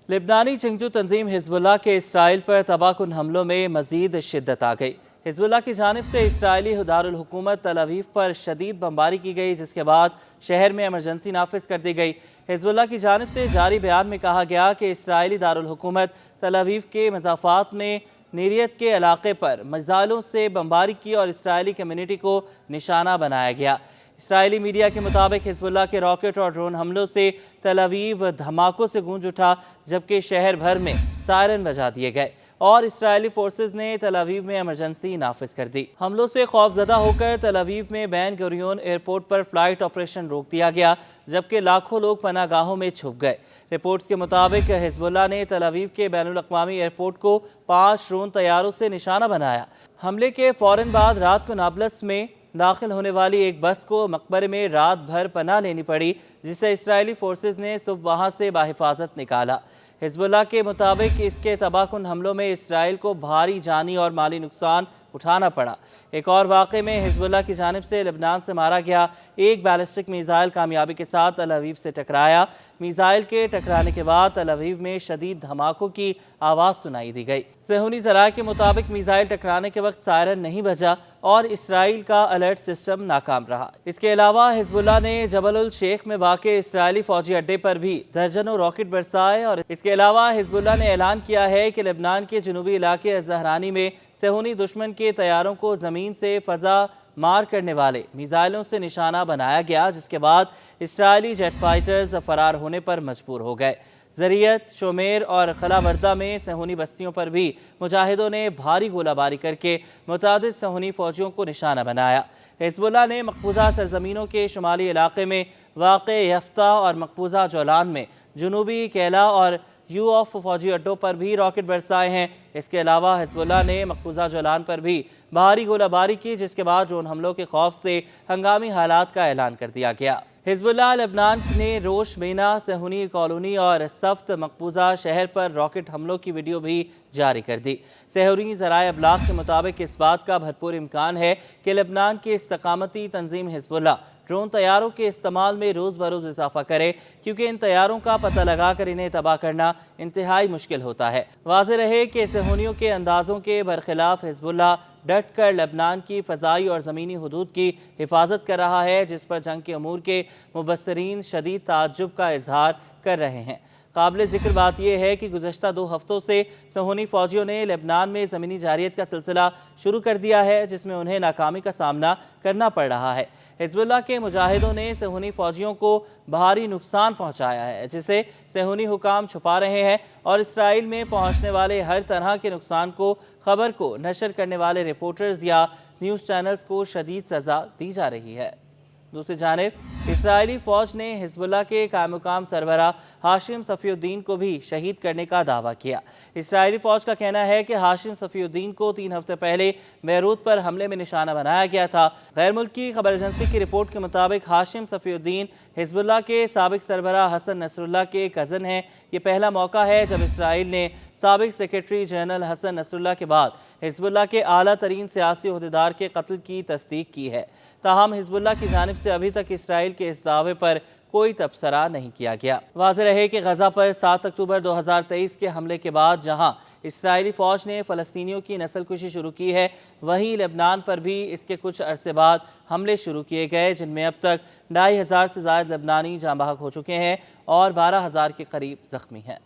لبنانی جنگجو تنظیم حزب اللہ کے اسرائیل پر تباہ کن حملوں میں مزید شدت آ گئی۔ حزب اللہ کی جانب سے اسرائیلی دارالحکومت تل ابیب پر شدید بمباری کی گئی، جس کے بعد شہر میں ایمرجنسی نافذ کر دی گئی۔ حزب اللہ کی جانب سے جاری بیان میں کہا گیا کہ اسرائیلی دارالحکومت تل ابیب کے مضافات میں نیریت کے علاقے پر میزائلوں سے بمباری کی اور اسرائیلی کمیونٹی کو نشانہ بنایا گیا۔ اسرائیلی میڈیا کے مطابق حزب اللہ کے راکٹ اور ڈرون حملوں سے تل ابیب دھماکوں سے گونج اٹھا، جبکہ شہر بھر میں سائرن بجا دیے گئے اور اسرائیلی فورسز نے تل ابیب میں ایمرجنسی نافذ کر دی۔ حملوں سے خوفزدہ ہو کر تل ابیب میں بین گوریون ایئرپورٹ پر فلائٹ آپریشن روک دیا گیا، جبکہ لاکھوں لوگ پناہ گاہوں میں چھپ گئے۔ رپورٹس کے مطابق حزب اللہ نے تل ابیب کے بین الاقوامی ایئرپورٹ کو 5 ڈرون طیاروں سے نشانہ بنایا۔ حملے کے فوراً بعد رات کو نابلس میں داخل ہونے والی ایک بس کو مقبرے میں رات بھر پناہ لینی پڑی، جسے اسرائیلی فورسز نے صبح وہاں سے بحفاظت نکالا۔ حزب اللہ کے مطابق اس کے تباہ کن حملوں میں اسرائیل کو بھاری جانی اور مالی نقصان اٹھانا پڑا۔ ایک اور واقعے میں حزب اللہ کی جانب سے لبنان سے مارا گیا ایک بیلسٹک میزائل کامیابی کے ساتھ تل ابیب سے ٹکرایا۔ میزائل کے ٹکرانے کے بعد تل ابیب میں شدید دھماکوں کی آواز سنائی دی گئی۔ صہیونی ذرائع کے مطابق میزائل ٹکرانے کے وقت سائرن نہیں بجا اور اسرائیل کا الرٹ سسٹم ناکام رہا۔ اس کے علاوہ حزب اللہ نے جبل الشیخ میں واقع اسرائیلی فوجی اڈے پر بھی درجنوں راکٹ برسائے اور اس کے علاوہ حزب اللہ نے اعلان کیا ہے کہ لبنان کے جنوبی علاقے الزہرانی میں صہیونی دشمن کے طیاروں کو زمین سے فضا مار کرنے والے میزائلوں سے نشانہ بنایا گیا، جس کے بعد اسرائیلی جیٹ فائٹرز فرار ہونے پر مجبور ہو گئے۔ زریعت، شومیر اور خلا وردہ میں صہیونی بستیوں پر بھی مجاہدوں نے بھاری گولہ باری کر کے متعدد صہیونی فوجیوں کو نشانہ بنایا۔ حزب اللہ نے مقبوضہ سرزمینوں کے شمالی علاقے میں واقع یفتہ اور مقبوضہ جولان میں جنوبی کیلا اور یو آف فوجی اڈوں پر بھی راکٹ برسائے ہیں۔ اس کے علاوہ حزب اللہ نے مقبوضہ جولان پر بھی بھاری گولہ باری کی، جس کے بعد ڈرون حملوں کے خوف سے ہنگامی حالات کا اعلان کر دیا گیا۔ حزب اللہ لبنان نے روش مینا صہیونی کالونی اور سفت مقبوضہ شہر پر راکٹ حملوں کی ویڈیو بھی جاری کر دی۔ صہیونی ذرائع ابلاغ کے مطابق اس بات کا بھرپور امکان ہے کہ لبنان کی استقامتی تنظیم حزب اللہ ڈرون طیاروں کے استعمال میں روز بروز اضافہ کرے، کیونکہ ان طیاروں کا پتہ لگا کر انہیں تباہ کرنا انتہائی مشکل ہوتا ہے۔ واضح رہے کہ صہیونیوں کے اندازوں کے برخلاف حزب اللہ ڈٹ کر لبنان کی فضائی اور زمینی حدود کی حفاظت کر رہا ہے، جس پر جنگ کے امور کے مبصرین شدید تعجب کا اظہار کر رہے ہیں۔ قابل ذکر بات یہ ہے کہ گزشتہ 2 ہفتوں سے صہیونی فوجیوں نے لبنان میں زمینی جارحیت کا سلسلہ شروع کر دیا ہے، جس میں انہیں ناکامی کا سامنا کرنا پڑ رہا ہے۔ حزب اللہ کے مجاہدوں نے صہیونی فوجیوں کو بھاری نقصان پہنچایا ہے، جسے صہیونی حکام چھپا رہے ہیں اور اسرائیل میں پہنچنے والے ہر طرح کے نقصان کو خبر کو نشر کرنے والے رپورٹرز یا نیوز چینلز کو شدید سزا دی جا رہی ہے۔ دوسری جانب اسرائیلی فوج نے حزب اللہ کے قائم مقام سربراہ ہاشم صفی الدین کو بھی شہید کرنے کا دعویٰ کیا۔ اسرائیلی فوج کا کہنا ہے کہ ہاشم صفی الدین کو 3 ہفتے پہلے بیروت پر حملے میں نشانہ بنایا گیا تھا۔ غیر ملکی خبر ایجنسی کی رپورٹ کے مطابق ہاشم صفی الدین حزب اللہ کے سابق سربراہ حسن نصر اللہ کے کزن ہیں۔ یہ پہلا موقع ہے جب اسرائیل نے سابق سیکرٹری جنرل حسن نصر اللہ کے بعد حزب اللہ کے اعلیٰ ترین سیاسی عہدیدار کے قتل کی تصدیق کی ہے۔ تاہم حزب اللہ کی جانب سے ابھی تک اسرائیل کے اس دعوے پر کوئی تبصرہ نہیں کیا گیا۔ واضح رہے کہ غزہ پر 7 اکتوبر 2023 کے حملے کے بعد جہاں اسرائیلی فوج نے فلسطینیوں کی نسل کشی شروع کی ہے، وہیں لبنان پر بھی اس کے کچھ عرصے بعد حملے شروع کیے گئے، جن میں اب تک 2500 سے زائد لبنانی جاں بحق ہو چکے ہیں اور 12,000 کے قریب زخمی ہیں۔